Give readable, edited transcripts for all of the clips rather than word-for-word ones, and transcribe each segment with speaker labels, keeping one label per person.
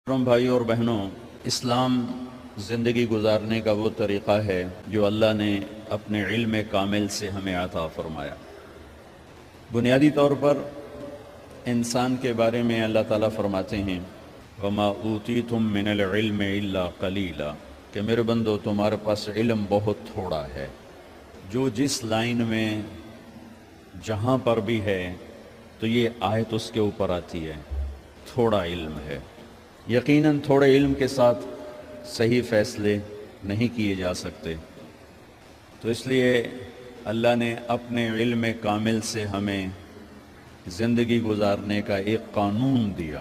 Speaker 1: بھائی اور بہنوں، اسلام زندگی گزارنے کا وہ طریقہ ہے جو اللہ نے اپنے علم کامل سے ہمیں عطا فرمایا۔ بنیادی طور پر انسان کے بارے میں اللہ تعالیٰ فرماتے ہیں وَمَا أُوتِيتُم مِّنَ الْعِلْمِ إِلَّا قَلِيلًا، کہ میرے بندو تمہارے پاس علم بہت تھوڑا ہے۔ جو جس لائن میں جہاں پر بھی ہے تو یہ آیت اس کے اوپر آتی ہے، تھوڑا علم ہے۔ یقیناً تھوڑے علم کے ساتھ صحیح فیصلے نہیں کیے جا سکتے، تو اس لیے اللہ نے اپنے علم کامل سے ہمیں زندگی گزارنے کا ایک قانون دیا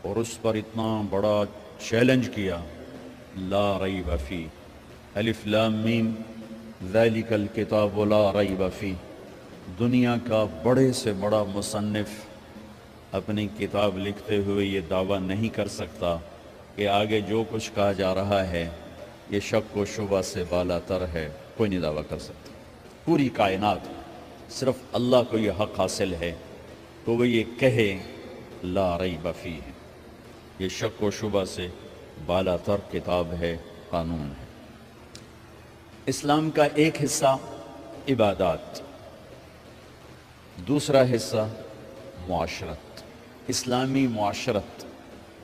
Speaker 1: اور اس پر اتنا بڑا چیلنج کیا، لا ریب فی، الف لام میم ذالک الکتاب لا ریب فی۔ دنیا کا بڑے سے بڑا مصنف اپنی کتاب لکھتے ہوئے یہ دعویٰ نہیں کر سکتا کہ آگے جو کچھ کہا جا رہا ہے یہ شک و شبہ سے بالا تر ہے، کوئی نہیں دعویٰ کر سکتا۔ پوری کائنات صرف اللہ کو یہ حق حاصل ہے تو وہ یہ کہے لا ریب فیہ، یہ شک و شبہ سے بالا تر کتاب ہے، قانون ہے۔ اسلام کا ایک حصہ عبادات، دوسرا حصہ معاشرت، اسلامی معاشرت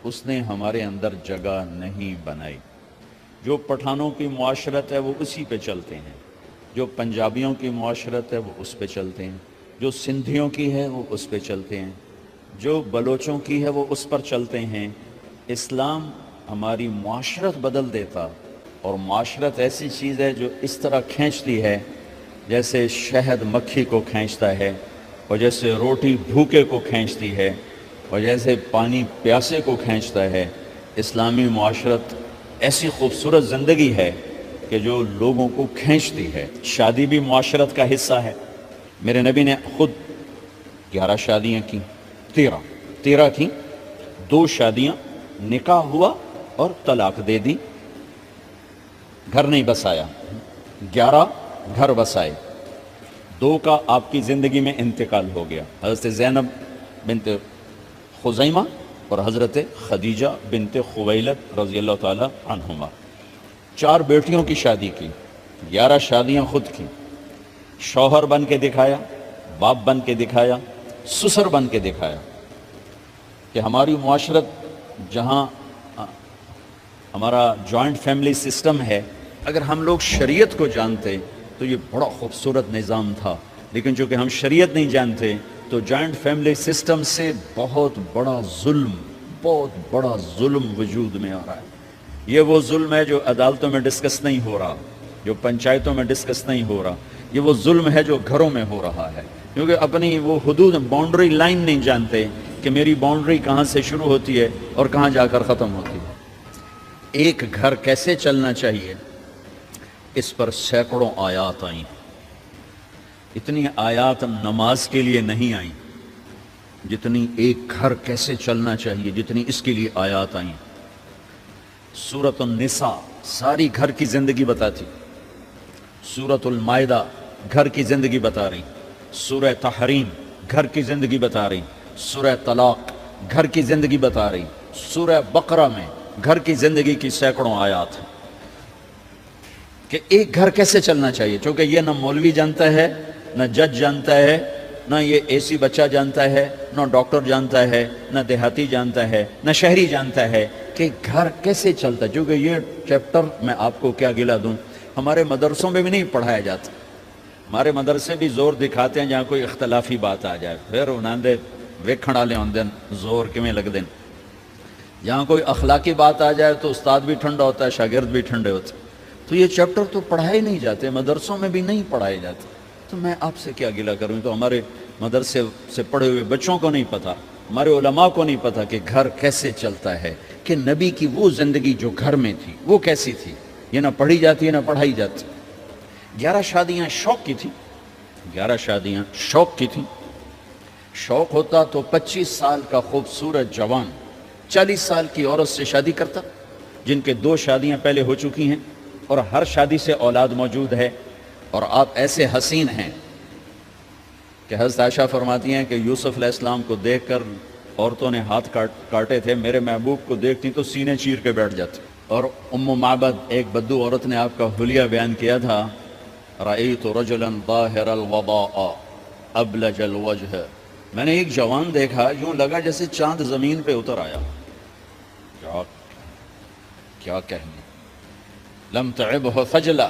Speaker 1: اس نے ہمارے اندر جگہ نہیں بنائی۔ جو پٹھانوں کی معاشرت ہے وہ اسی پہ چلتے ہیں، جو پنجابیوں کی معاشرت ہے وہ اس پہ چلتے ہیں، جو سندھیوں کی ہے وہ اس پہ چلتے ہیں، جو بلوچوں کی ہے وہ اس پر چلتے ہیں۔ اسلام ہماری معاشرت بدل دیتا، اور معاشرت ایسی چیز ہے جو اس طرح کھینچتی ہے جیسے شہد مکھی کو کھینچتا ہے، اور جیسے روٹی بھوکے کو کھینچتی ہے، اور جیسے پانی پیاسے کو کھینچتا ہے۔ اسلامی معاشرت ایسی خوبصورت زندگی ہے کہ جو لوگوں کو کھینچتی ہے۔ شادی بھی معاشرت کا حصہ ہے۔ میرے نبی نے خود 11 شادیاں کی، 13 کی، 2 شادیاں نکاح ہوا اور طلاق دے دی، گھر نہیں بسایا، 11 گھر بسائے، 2 کا آپ کی زندگی میں انتقال ہو گیا، حضرت زینب بنت خزیمہ اور حضرت خدیجہ بنت خویلد رضی اللہ تعالی عنہما۔ 4 بیٹیوں کی شادی کی، 11 شادیاں خود کی، شوہر بن کے دکھایا، باپ بن کے دکھایا، سسر بن کے دکھایا کہ ہماری معاشرت جہاں ہمارا جوائنٹ فیملی سسٹم ہے، اگر ہم لوگ شریعت کو جانتے تو یہ بڑا خوبصورت نظام تھا، لیکن چونکہ ہم شریعت نہیں جانتے تو جوائنٹ فیملی سسٹم سے بہت بڑا ظلم وجود میں آ رہا ہے۔ یہ وہ ظلم ہے جو عدالتوں میں ڈسکس نہیں ہو رہا، جو پنچایتوں میں ڈسکس نہیں ہو رہا، یہ وہ ظلم ہے جو گھروں میں ہو رہا ہے، کیونکہ اپنی وہ حدود باؤنڈری لائن نہیں جانتے کہ میری باؤنڈری کہاں سے شروع ہوتی ہے اور کہاں جا کر ختم ہوتی ہے۔ ایک گھر کیسے چلنا چاہیے اس پر سینکڑوں آیات آئیں۔ اتنی آیات نماز کے لیے نہیں آئیں جتنی ایک گھر کیسے چلنا چاہیے، جتنی اس کے لیے آیات آئیں۔ سورۃ النساء ساری گھر کی زندگی بتاتی، سورۃ المائدہ گھر کی زندگی بتا رہی، سورہ تحریم گھر کی زندگی بتا رہی، سورہ طلاق گھر کی زندگی بتا رہی، سورہ بقرہ میں گھر کی زندگی کی سینکڑوں آیات ہیں کہ ایک گھر کیسے چلنا چاہیے۔ چونکہ یہ نہ مولوی جانتا ہے، نہ جج جانتا ہے، نہ یہ اے سی بچہ جانتا ہے، نہ ڈاکٹر جانتا ہے، نہ دیہاتی جانتا ہے، نہ شہری جانتا ہے کہ گھر کیسے چلتا ہے۔ چونکہ یہ چیپٹر میں آپ کو کیا گلا دوں، ہمارے مدرسوں میں بھی نہیں پڑھایا جاتا۔ ہمارے مدرسے بھی زور دکھاتے ہیں جہاں کوئی اختلافی بات آ جائے، پھر انہوں نے ویکھن والے ہوندے زور کیویں لگدے۔ جہاں کوئی اخلاقی بات آ جائے تو استاد بھی ٹھنڈا ہوتا ہے، شاگرد بھی ٹھنڈے ہوتے ہیں۔ تو یہ چیپٹر تو پڑھائے نہیں جاتے، مدرسوں میں بھی نہیں پڑھائے جاتے، تو میں آپ سے کیا گلہ کروں؟ تو ہمارے مدرسے سے پڑھے ہوئے بچوں کو نہیں پتہ، ہمارے علماء کو نہیں پتہ کہ گھر کیسے چلتا ہے، کہ نبی کی وہ زندگی جو گھر میں تھی وہ کیسی تھی، یہ نہ پڑھی جاتی ہے نہ پڑھائی جاتی۔ 11 شادیاں شوق کی تھیں، 11 شادیاں شوق کی تھیں۔ شوق ہوتا تو 25 سال کا خوبصورت جوان 40 سال کی عورت سے شادی کرتا، جن کے 2 شادیاں پہلے ہو چکی ہیں اور ہر شادی سے اولاد موجود ہے، اور آپ ایسے حسین ہیں کہ حضرت عائشہ فرماتی ہیں کہ یوسف علیہ السلام کو دیکھ کر عورتوں نے ہاتھ کاٹے تھے، میرے محبوب کو دیکھتی تو سینے چیر کے بیٹھ جاتی. اور ام معبد ایک بدو عورت نے آپ کا حلیہ بیان کیا تھا، رأیت رجلا ظاہر الوضاء ابلج الوجہ، میں نے ایک جوان دیکھا یوں لگا جیسے چاند زمین پہ اتر آیا. کیا کہنے، لم تعبہ فجلا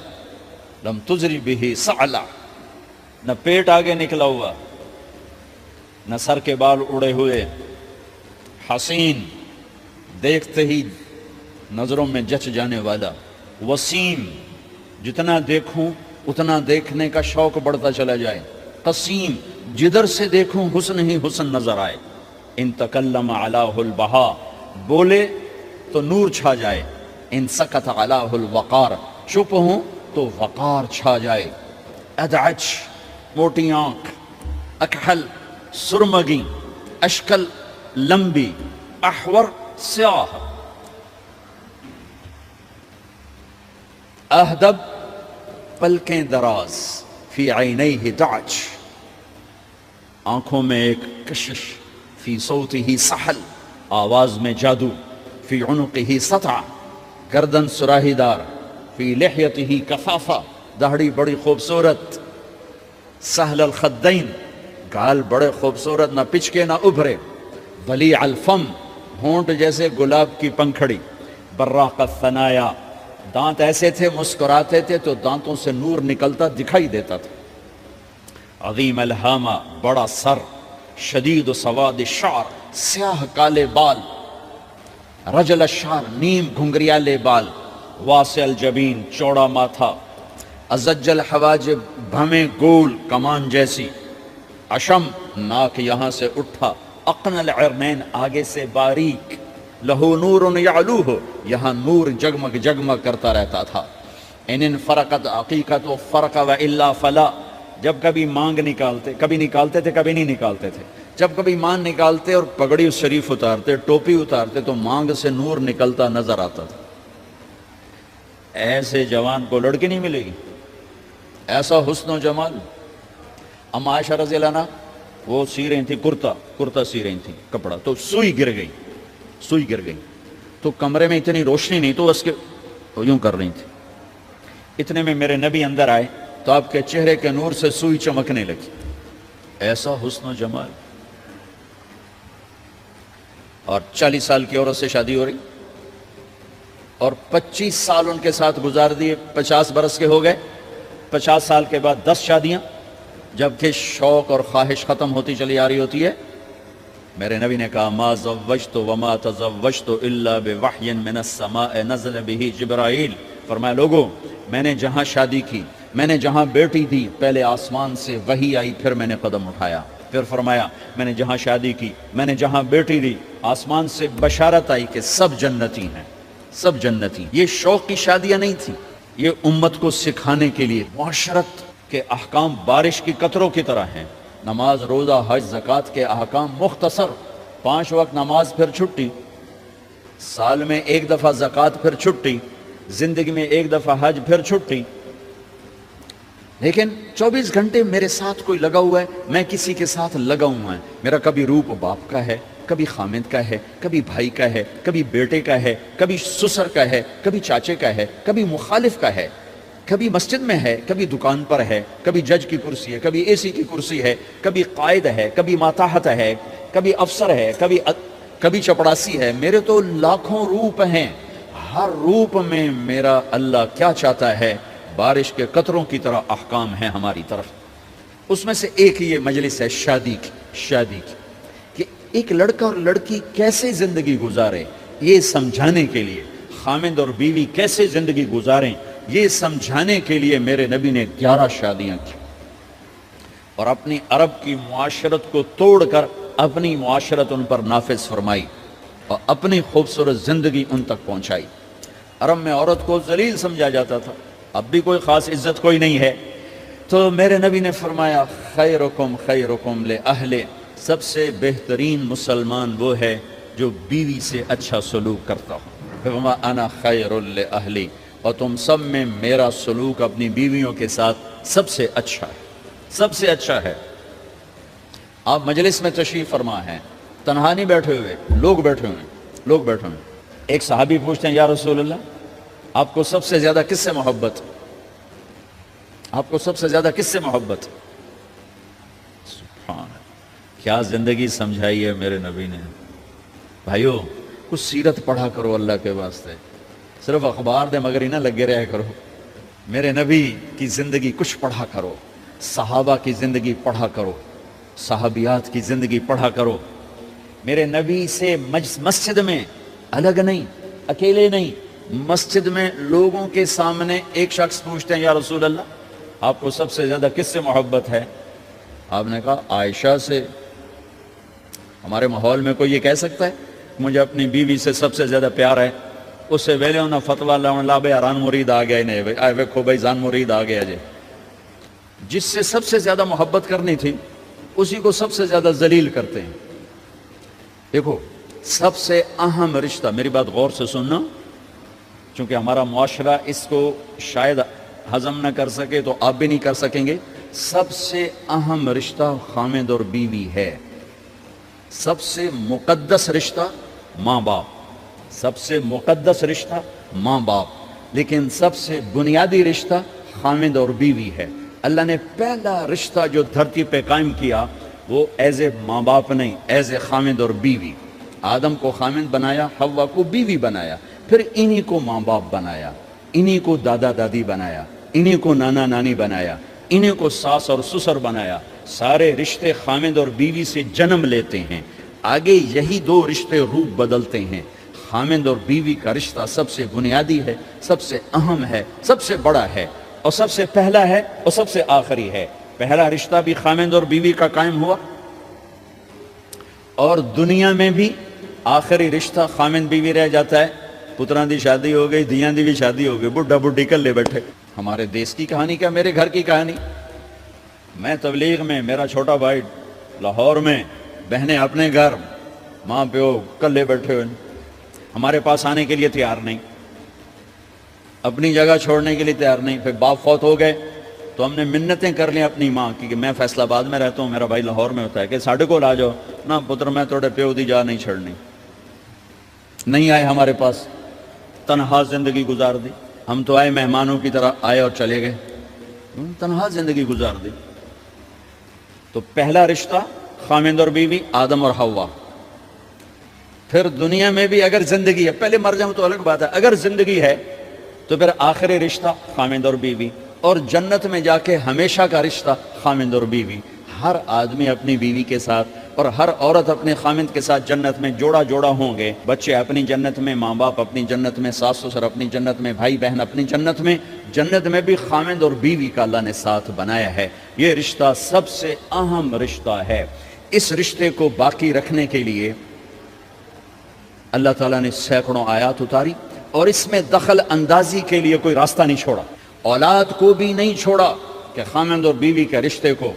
Speaker 1: لم تزری بہ سعلا، نہ پیٹ آگے نکلا ہوا، نہ سر کے بال اڑے ہوئے، حسین دیکھتے ہی نظروں میں جچ جانے والا، وسیم جتنا دیکھوں اتنا دیکھنے کا شوق بڑھتا چلا جائے، قسیم جدھر سے دیکھوں حسن ہی حسن نظر آئے. ان تکلم علیہ البہا، بولے تو نور چھا جائے، ان سکت علیہ الوقار، چپ ہوں تو وقار چھا جائے. ادعج موٹی آنکھ، اکحل سرمگی، اشکل لمبی، احور سیاہ، اہدب پلکیں دراز، فی عینیہ دعج، آنکھوں میں ایک کشش، فی صوتہ سحل، آواز میں جادو، فی عنقہ سطع، گردن سراہی دار، فی لحیتہ کفافہ، داڑھی بڑی خوبصورت، سہل الخدین، گال بڑے خوبصورت، نہ پچکے نہ ابھرے، ولیع الفم، ہونٹ جیسے گلاب کی پنکھڑی، براق الثنایا، دانت ایسے تھے مسکراتے تھے تو دانتوں سے نور نکلتا دکھائی دیتا تھا. عظیم الہامہ، بڑا سر، شدید سواد الشعر، سیاہ کالے بال، رجل الشعر، نیم گھنگریالے بال، واسع الجبین، چوڑا ماتھا، ازج الحواجب، بھمیں گول کمان جیسی، اشم ناک یہاں سے اٹھا، اقن العرنین آگے سے باریک، لہو نور یعلوہ یہاں نور جگمگ جگمگ کرتا رہتا تھا. ان انفرقت عقیقت و فرق و الا فلا، جب کبھی مانگ نکالتے، کبھی نکالتے تھے کبھی نہیں نکالتے تھے، جب کبھی مانگ نکالتے اور پگڑی شریف اتارتے، ٹوپی اتارتے تو مانگ سے نور نکلتا نظر آتا تھا. ایسے جوان کو لڑکی نہیں ملے گی، ایسا حسن و جمال. ام عائشہ رضی اللہ عنہ وہ سی رہی تھی کرتا سی رہی تھی کپڑا، تو سوئی گر گئی تو کمرے میں اتنی روشنی نہیں تو اس کے یوں کر رہی تھی. اتنے میں میرے نبی اندر آئے تو آپ کے چہرے کے نور سے سوئی چمکنے لگی. ایسا حسن و جمال. اور 40 سال کی عورت سے شادی ہو رہی اور 25 سال ان کے ساتھ گزار دیے، 50 برس کے ہو گئے، 50 سال کے بعد 10 شادیاں، جبکہ شوق اور خواہش ختم ہوتی چلی آ رہی ہوتی ہے. میرے نبی نے کہا ما زوجت وما تزوجت الا بوحی من السماء نزل به جبرائیل. فرمایا لوگوں، میں نے جہاں شادی کی، میں نے جہاں بیٹی دی، پہلے آسمان سے وحی آئی پھر میں نے قدم اٹھایا. پھر فرمایا میں نے جہاں شادی کی، میں نے جہاں بیٹی دی، آسمان سے بشارت آئی کہ سب جنتی ہیں، سب جنتی. یہ شوق کی شادیاں نہیں تھیں، یہ امت کو سکھانے کے لیے. معاشرت کے احکام بارش کی قطروں کی طرح ہیں. نماز، روزہ، حج، زکوٰۃ کے احکام مختصر، 5 وقت نماز پھر چھٹی، سال میں 1 دفعہ زکوٰۃ پھر چھٹی، زندگی میں 1 دفعہ حج پھر چھٹی. لیکن 24 گھنٹے میرے ساتھ کوئی لگا ہوا ہے، میں کسی کے ساتھ لگا ہوا ہے. میرا کبھی روپ باپ کا ہے، کبھی خامد کا ہے، کبھی بھائی کا ہے، کبھی بیٹے کا ہے، کبھی سسر کا ہے، کبھی چاچے کا ہے، کبھی مخالف کا ہے، کبھی مسجد میں ہے، کبھی دکان پر ہے، کبھی جج کی کرسی ہے، کبھی اے سی کی کرسی ہے، کبھی قائد ہے، کبھی ماتحت ہے، کبھی افسر ہے، کبھی چپڑاسی ہے. میرے تو لاکھوں روپ ہیں. ہر روپ میں میرا اللہ کیا چاہتا ہے، بارش کے قطروں کی طرح احکام ہیں ہماری طرف. اس میں سے ایک یہ مجلس ہے شادی کی کہ ایک لڑکا اور لڑکی کیسے زندگی گزارے یہ سمجھانے کے لیے، خامند اور بیوی کیسے زندگی گزاریں یہ سمجھانے کے لیے میرے نبی نے 11 شادیاں کی اور اپنی عرب کی معاشرت کو توڑ کر اپنی معاشرت ان پر نافذ فرمائی اور اپنی خوبصورت زندگی ان تک پہنچائی. عرب میں عورت کو ذلیل سمجھا جاتا تھا، اب بھی کوئی خاص عزت کوئی نہیں ہے. تو میرے نبی نے فرمایا خیرکم خیرکم لأہلہ، سب سے بہترین مسلمان وہ ہے جو بیوی سے اچھا سلوک کرتا ہو. وما انا خیر لأہلی، اور تم سب میں میرا سلوک اپنی بیویوں کے ساتھ سب سے اچھا ہے، سب سے اچھا ہے. آپ مجلس میں تشریف فرما ہیں، تنہا نہیں بیٹھے ہوئے، لوگ بیٹھے ہوئے ہیں۔ ایک صحابی پوچھتے ہیں یا رسول اللہ آپ کو سب سے زیادہ کس سے محبت؟ آپ کو سب سے زیادہ کس سے محبت؟ سبحان اللہ، کیا زندگی سمجھائی ہے میرے نبی نے۔ بھائیو کچھ سیرت پڑھا کرو اللہ کے واسطے، صرف اخبار دے مگر ہی نہ لگے رہا کرو، میرے نبی کی زندگی کچھ پڑھا کرو، صحابہ کی زندگی پڑھا کرو، صحابیات کی زندگی پڑھا کرو۔ میرے نبی سے مسجد میں الگ نہیں، اکیلے نہیں، مسجد میں لوگوں کے سامنے ایک شخص پوچھتے ہیں یا رسول اللہ آپ کو سب سے زیادہ کس سے محبت ہے؟ آپ نے کہا عائشہ سے۔ ہمارے ماحول میں کوئی یہ کہہ سکتا ہے مجھے اپنی بیوی سے سب سے زیادہ پیار ہے؟ اس سے ویلے انہوں نے فتویٰ لا بے اران مرید آ گیا انہیں آئے ویکھو بھائی زان مرید آ گیا جی۔ جس سے سب سے زیادہ محبت کرنی تھی اسی کو سب سے زیادہ ذلیل کرتے ہیں۔ دیکھو سب سے اہم رشتہ، میری بات غور سے سننا چونکہ ہمارا معاشرہ اس کو شاید ہضم نہ کر سکے تو آپ بھی نہیں کر سکیں گے۔ سب سے اہم رشتہ خامد اور بیوی ہے، سب سے مقدس رشتہ ماں باپ، سب سے مقدس رشتہ ماں باپ، لیکن سب سے بنیادی رشتہ خامد اور بیوی ہے۔ اللہ نے پہلا رشتہ جو دھرتی پہ قائم کیا وہ ایز اے ماں باپ نہیں، ایز اے خامد اور بیوی۔ آدم کو خامد بنایا، حوا کو بیوی بنایا، پھر انہی کو ماں باپ بنایا، انہی کو دادا دادی بنایا، انہی کو نانا نانی بنایا، انہی کو ساس اور سسر بنایا۔ سارے رشتے خامد اور بیوی سے جنم لیتے ہیں، آگے یہی دو رشتے روپ بدلتے ہیں۔ خامد اور بیوی کا رشتہ سب سے بنیادی ہے، سب سے اہم ہے، سب سے بڑا ہے، اور سب سے پہلا ہے اور سب سے آخری ہے۔ پہلا رشتہ بھی خامد اور بیوی کا قائم ہوا، اور دنیا میں بھی آخری رشتہ خامد بیوی رہ جاتا ہے۔ پتران دی شادی ہو گئی، دیاں دی بھی شادی ہو گئی، بڈھا بڈھی کلے بیٹھے۔ ہمارے دیس کی کہانی کیا، میرے گھر کی کہانی۔ میں تبلیغ میں، میرا چھوٹا بھائی لاہور میں، بہنیں اپنے گھر، ماں پیو کلے بیٹھے ہوئے، ہمارے پاس آنے کے لیے تیار نہیں، اپنی جگہ چھوڑنے کے لیے تیار نہیں۔ پھر باپ فوت ہو گئے تو ہم نے منتیں کر لیں اپنی ماں کی کہ میں فیصل آباد میں رہتا ہوں، میرا بھائی لاہور میں ہوتا ہے، کہ ساڑھے کو لا جاؤ نہ پتر، میں توڑے پیو دی جا نہیں چھڑنی۔ نہیں آئے ہمارے پاس، تنہا زندگی گزار دی۔ ہم تو آئے مہمانوں کی طرح آئے اور چلے گئے، تنہا زندگی گزار دی۔ تو پہلا رشتہ خامد اور بیوی، آدم اور حوا۔ پھر دنیا میں بھی اگر زندگی ہے، پہلے مر جاؤں تو الگ بات ہے، اگر زندگی ہے تو پھر آخری رشتہ خامد اور بیوی، اور جنت میں جا کے ہمیشہ کا رشتہ خامد اور بیوی۔ ہر آدمی اپنی بیوی کے ساتھ اور ہر عورت اپنے خامد کے ساتھ جنت میں جوڑا جوڑا ہوں گے۔ بچے اپنی جنت میں، ماں باپ اپنی جنت میں، ساس سسر اپنی جنت میں، بھائی بہن اپنی جنت میں۔ جنت میں بھی خامد اور بیوی کا اللہ نے ساتھ بنایا ہے۔ یہ رشتہ سب سے اہم رشتہ ہے۔ اس رشتے کو باقی رکھنے کے لیے اللہ تعالیٰ نے سینکڑوں آیات اتاری، اور اس میں دخل اندازی کے لیے کوئی راستہ نہیں چھوڑا، اولاد کو بھی نہیں چھوڑا کہ خامد اور بیوی کے رشتے کو۔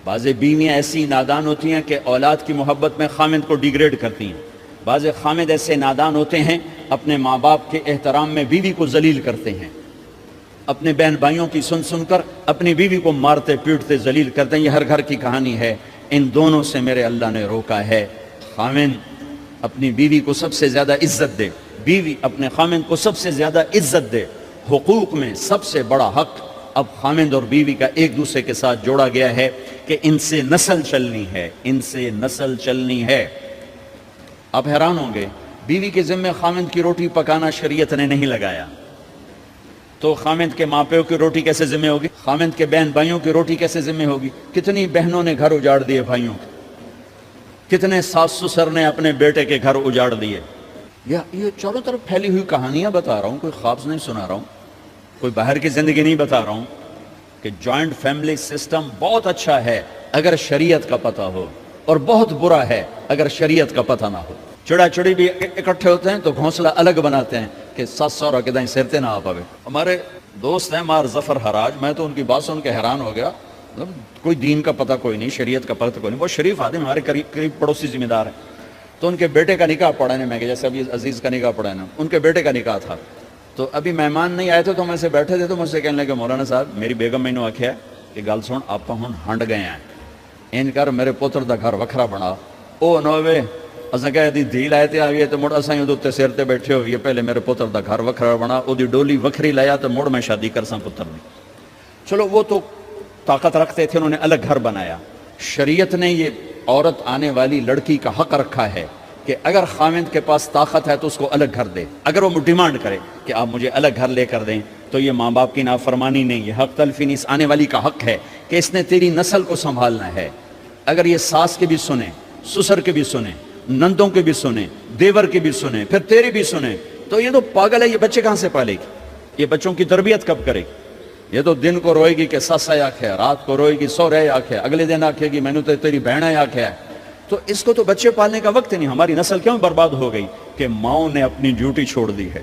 Speaker 1: بعض بیویاں ایسی نادان ہوتی ہیں کہ اولاد کی محبت میں خامد کو ڈیگریڈ کرتی ہیں، بعض خامد ایسے نادان ہوتے ہیں اپنے ماں باپ کے احترام میں بیوی کو ذلیل کرتے ہیں، اپنے بہن بھائیوں کی سن سن کر اپنی بیوی کو مارتے پیٹتے ذلیل کرتے ہیں۔ یہ ہر گھر کی کہانی ہے۔ ان دونوں سے میرے اللہ نے روکا ہے۔ خامد اپنی بیوی کو سب سے زیادہ عزت دے، بیوی اپنے خامد کو سب سے زیادہ عزت دے۔ حقوق میں سب سے بڑا حق اب خامد اور بیوی کا ایک دوسرے کے ساتھ جوڑا گیا ہے کہ ان سے نسل چلنی ہے، ان سے نسل چلنی ہے۔ آپ حیران ہوں گے، بیوی کے ذمہ خامد کی روٹی پکانا شریعت نے نہیں لگایا، تو خامد کے ماں پیو کی روٹی کیسے ذمہ ہوگی؟ خامد کے بہن بھائیوں کی روٹی کیسے ذمہ ہوگی؟ کتنی بہنوں نے گھر اجاڑ دیے بھائیوں کے، کتنے ساس سسر نے اپنے بیٹے کے گھر اجاڑ دیے۔ یہ چاروں طرف پھیلی ہوئی کہانیاں بتا رہا ہوں، کوئی خواب نہیں سنا رہا ہوں، کوئی باہر کی زندگی نہیں بتا رہا ہوں کہ جوائنٹ فیملی سسٹم بہت اچھا ہے اگر شریعت کا پتہ ہو، اور بہت برا ہے اگر شریعت کا پتہ نہ ہو۔ چڑا چڑی بھی اکٹھے ہوتے ہیں تو گھونسلہ الگ بناتے ہیں کہ ساس سورا کے دائیں سرتے نہ آ پاوے۔ ہمارے دوست ہیں مار ظفر حراج، میں تو ان کی بات سن کے حیران ہو گیا۔ کوئی دین کا پتہ کوئی نہیں، شریعت کا پتہ کوئی نہیں، بہت شریف آدمی، ہمارے قریب پڑوسی ذمہ دار ہیں۔ تو ان کے بیٹے کا نکاح پڑھانے میں گیا، جیسے ابھی عزیز کا نکاح پڑھانا، ان کے بیٹے کا نکاح تھا۔ تو ابھی مہمان نہیں آئے تھے تو ہم ایسے بیٹھے تھے، تو مجھ سے کہنے لگے مولانا صاحب میری بیگم میں نے آخیا کہ گل سن آپ ہن ہنڈ گئے ہیں، ان کر میرے پوتر دا گھر وکھرا بنا، او نوے اساں کہے دی دھی لائے تے آئیے تو مڑ اساں اودے تے سر تے بیٹھے ہوئیے پہلے میرے پتر دا گھر وکھرا بنا او دی ڈولی وکھری لایا تو مڑ میں شادی کرساں پتر دی. چلو وہ تو طاقت رکھتے تھے, انہوں نے الگ گھر بنایا. شریعت نے یہ عورت آنے والی لڑکی کا حق رکھا ہے کہ اگر خاوند کے پاس طاقت ہے تو اس کو الگ گھر دے. اگر وہ ڈیمانڈ کرے کہ آپ مجھے الگ گھر لے کر دیں تو یہ ماں باپ کی نافرمانی نہیں, یہ حق تلفی نہیں, اس آنے والی کا حق ہے کہ اس نے تیری نسل کو سنبھالنا ہے. اگر یہ ساس کے بھی سنیں, سسر کے بھی سنیں, نندوں کے بھی سنیں, دیور کے بھی سنیں, پھر تیرے بھی سنیں, تو یہ تو پاگل ہے, یہ بچے کہاں سے پالے گی؟ یہ بچوں کی تربیت کب کرے گی؟ یہ تو دن کو روئے گی کہ سس آکھے, رات کو روئے گی سو رہے آکھے, اگلے دن آکھے گی میں نے تو تیری بہن آکھے. تو اس کو تو بچے پالنے کا وقت نہیں. ہماری نسل کیوں برباد ہو گئی کہ ماؤں نے اپنی ڈیوٹی چھوڑ دی ہے.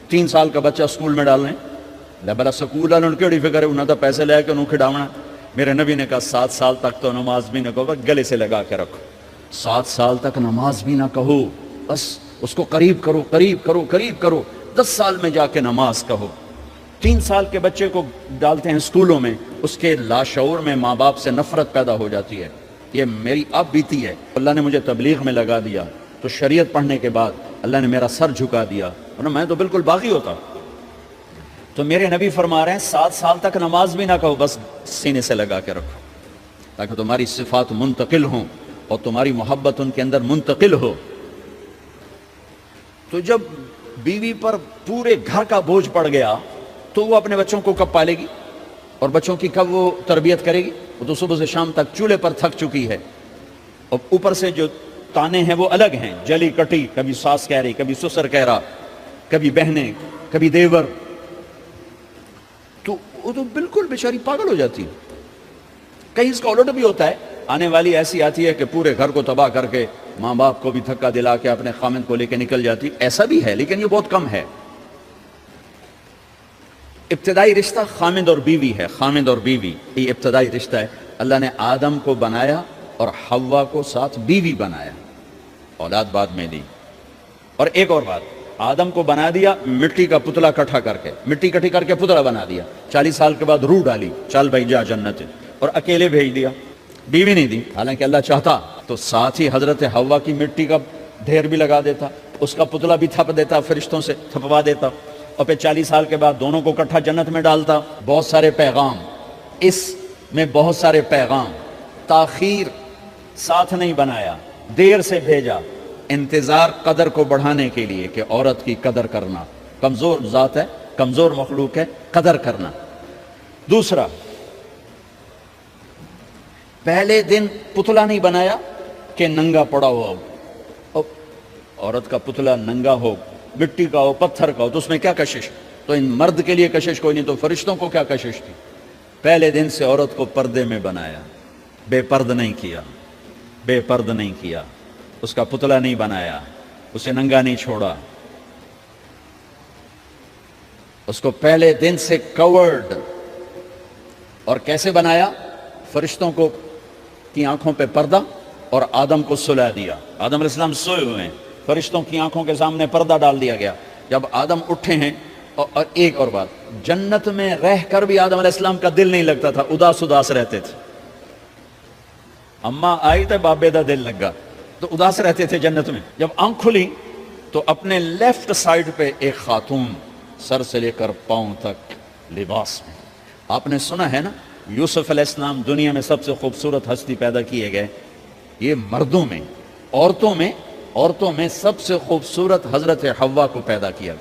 Speaker 1: 3 سال کا بچہ سکول میں ڈالنے لے بلا سکول والوں کیڑی فکر ہے, انہوں نے پیسے لے کے انہوں کھڑاونا. میرے نبی نے کہا 7 سال تک تو نماز بھی نہ کہو, گلے سے لگا کے رکھو. 7 سال تک نماز بھی نہ کہو, بس اس کو قریب کرو قریب کرو قریب کرو. 10 سال میں جا کے نماز کہو. 3 سال کے بچے کو ڈالتے ہیں اسکولوں میں, اس کے لاشعور میں ماں باپ سے نفرت پیدا ہو جاتی ہے. یہ میری اب بیتی ہے. اللہ نے مجھے تبلیغ میں لگا دیا تو شریعت پڑھنے کے بعد اللہ نے میرا سر جھکا دیا, ورنہ میں تو بالکل باغی ہوتا. تو میرے نبی فرما رہے ہیں 7 سال تک نماز بھی نہ کہو, بس سینے سے لگا کے رکھو تاکہ تمہاری صفات منتقل ہوں اور تمہاری محبت ان کے اندر منتقل ہو. تو جب بیوی پر پورے گھر کا بوجھ پڑ گیا تو وہ اپنے بچوں کو کب پالے گی اور بچوں کی کب وہ تربیت کرے گی؟ وہ تو صبح سے شام تک چولہے پر تھک چکی ہے, اور اوپر سے جو تانے ہیں وہ الگ ہیں, جلی کٹی, کبھی ساس کہہ رہی, کبھی سسر کہہ رہا, کبھی بہنیں, کبھی دیور. تو وہ تو بالکل بیچاری پاگل ہو جاتی ہے. کہیں اس کا الٹ بھی ہوتا ہے, آنے والی ایسی آتی ہے کہ پورے گھر کو تباہ کر کے ماں باپ کو بھی دھکا دلا کے اپنے خامند کو لے کے نکل جاتی. ایسا بھی ہے لیکن یہ بہت کم ہے. ابتدائی رشتہ خامند اور بیوی ہے. خامند اور بیوی یہ ابتدائی رشتہ ہے. اللہ نے آدم کو بنایا اور حوا کو ساتھ بیوی بنایا, اولاد بعد میں دی. اور ایک اور بات, آدم کو بنا دیا مٹی کا پتلا کٹھا کر کے, مٹی کٹھی کر کے پتلا بنا دیا. 40 سال کے بعد روح ڈالی, چل بھائی جا جنت, اور اکیلے بھیج دیا, بیوی نہیں دی. حالانکہ اللہ چاہتا تو ساتھ ہی حضرت حوا کی مٹی کا ڈھیر بھی لگا دیتا, اس کا پتلا بھی تھپ دیتا, فرشتوں سے تھپوا دیتا, اور پھر 40 سال کے بعد دونوں کو کٹھا جنت میں ڈالتا. بہت سارے پیغام, اس میں بہت سارے پیغام. تاخیر ساتھ نہیں بنایا, دیر سے بھیجا. انتظار قدر کو بڑھانے کے لیے کہ عورت کی قدر کرنا, کمزور ذات ہے, کمزور مخلوق ہے, قدر کرنا. دوسرا, پہلے دن پتلا نہیں بنایا کہ ننگا پڑا ہو. عورت کا پتلا ننگا ہو, مٹی کا ہو, پتھر کا ہو, تو اس میں کیا کشش؟ تو ان مرد کے لیے کشش کوئی نہیں, تو فرشتوں کو کیا کشش تھی؟ پہلے دن سے عورت کو پردے میں بنایا, بے پرد نہیں کیا, بے پرد نہیں کیا, اس کا پتلا نہیں بنایا, اسے ننگا نہیں چھوڑا, اس کو پہلے دن سے کورڈ. اور کیسے بنایا؟ فرشتوں کو کی آنکھوں پہ پردہ اور آدم کو سلا دیا. آدم علیہ السلام سوئے ہوئے ہیں, فرشتوں کی آنکھوں کے سامنے پردہ ڈال دیا گیا. جب آدم اٹھے ہیں, اور ایک اور بات, جنت میں رہ کر بھی آدم علیہ السلام کا دل نہیں لگتا تھا, اداس اداس رہتے تھے. اماں آئی تو بابے دا دل لگا, تو اداس رہتے تھے جنت میں. جب آنکھ کھلی تو اپنے لیفٹ سائڈ پہ ایک خاتون سر سے لے کر پاؤں تک لباس میں. آپ نے سنا ہے نا, یوسف علیہ السلام دنیا میں سب سے خوبصورت ہستی پیدا کیے گئے. یہ مردوں میں, عورتوں میں سب سے خوبصورت حضرت حوا کو پیدا کیا.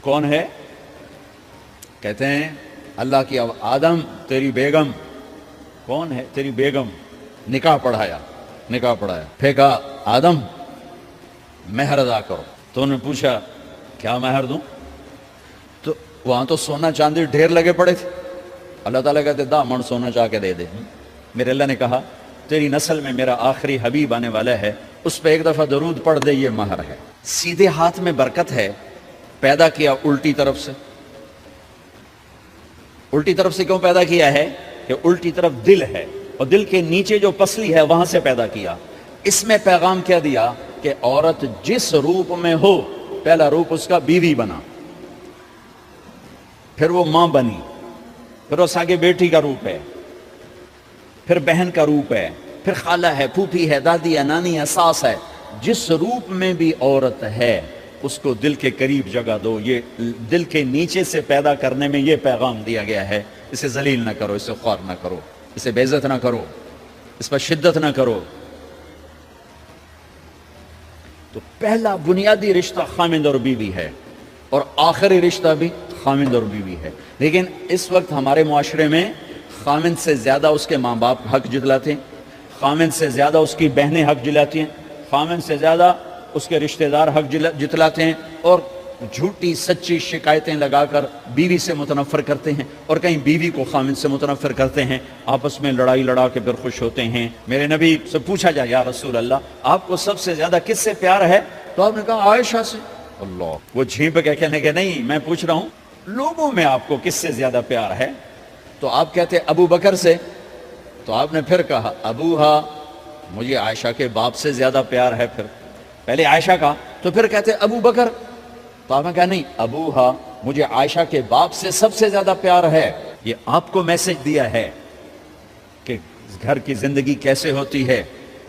Speaker 1: کون ہے؟ کہتے ہیں اللہ کی. اب آدم تیری بیگم کون ہے؟ تیری بیگم. نکاح پڑھایا, پھر کہا آدم مہر ادا کرو. تو انہوں نے پوچھا کیا مہر دوں؟ تو وہاں تو سونا چاندی ڈھیر لگے پڑے تھے. اللہ تعالیٰ کہتے دا من سونا چاہ کے دے دے. میرے اللہ نے کہا تیری نسل میں میرا آخری حبیب آنے والا ہے, اس پہ ایک دفعہ درود پڑھ دے, یہ مہر ہے. سیدھے ہاتھ میں برکت ہے. پیدا کیا الٹی طرف سے. الٹی طرف سے کیوں پیدا کیا ہے؟ کہ الٹی طرف دل ہے, اور دل کے نیچے جو پسلی ہے وہاں سے پیدا کیا. اس میں پیغام کیا دیا کہ عورت جس روپ میں ہو, پہلا روپ اس کا بیوی بنا, پھر وہ ماں بنی, پھر اس آگے بیٹی کا روپ ہے, پھر بہن کا روپ ہے, پھر خالہ ہے، پھوپھی ہے، دادی ہے، نانی ہے، ساس ہے، جس روپ میں بھی عورت ہے اس کو دل کے قریب جگہ دو۔ یہ دل کے نیچے سے پیدا کرنے میں یہ پیغام دیا گیا ہے، اسے ذلیل نہ کرو، اسے خوار نہ کرو، اسے بے عزت نہ کرو، اس پر شدت نہ کرو۔ تو پہلا بنیادی رشتہ خامند اور بیوی ہے، اور آخری رشتہ بھی خامند اور بیوی ہے۔ لیکن اس وقت ہمارے معاشرے میں خامند سے زیادہ اس کے ماں باپ حق جتلاتے ہیں، خامند سے زیادہ اس کی بہنیں حق جلاتی ہیں، خامند سے زیادہ اس کے رشتہ دار حق جتلاتے ہیں، اور جھوٹی سچی شکایتیں لگا کر بیوی سے متنفر کرتے ہیں، اور کہیں بیوی کو خامند سے متنفر کرتے ہیں، آپس میں لڑائی لڑا کے پھر خوش ہوتے ہیں۔ میرے نبی سے پوچھا جائے یا رسول اللہ آپ کو سب سے زیادہ کس سے پیار ہے؟ تو آپ نے کہا عائشہ سے۔ اللہ، وہ جھینپ کے کہنے کہ نہیں، میں پوچھ رہا ہوں لوگوں میں آپ کو کس سے زیادہ پیار ہے؟ تو آپ کہتے ابو بکر سے۔ تو آپ نے پھر کہا ابوہا، مجھے عائشہ کے باپ سے زیادہ پیار ہے۔ پھر پہلے عائشہ کا، تو پھر کہتے ابو بکر۔ تو آپ نے کہا نہیں، ابوہا، مجھے عائشہ کے باپ سے سب سے زیادہ پیار ہے۔ یہ آپ کو میسج دیا ہے کہ گھر کی زندگی کیسے ہوتی ہے،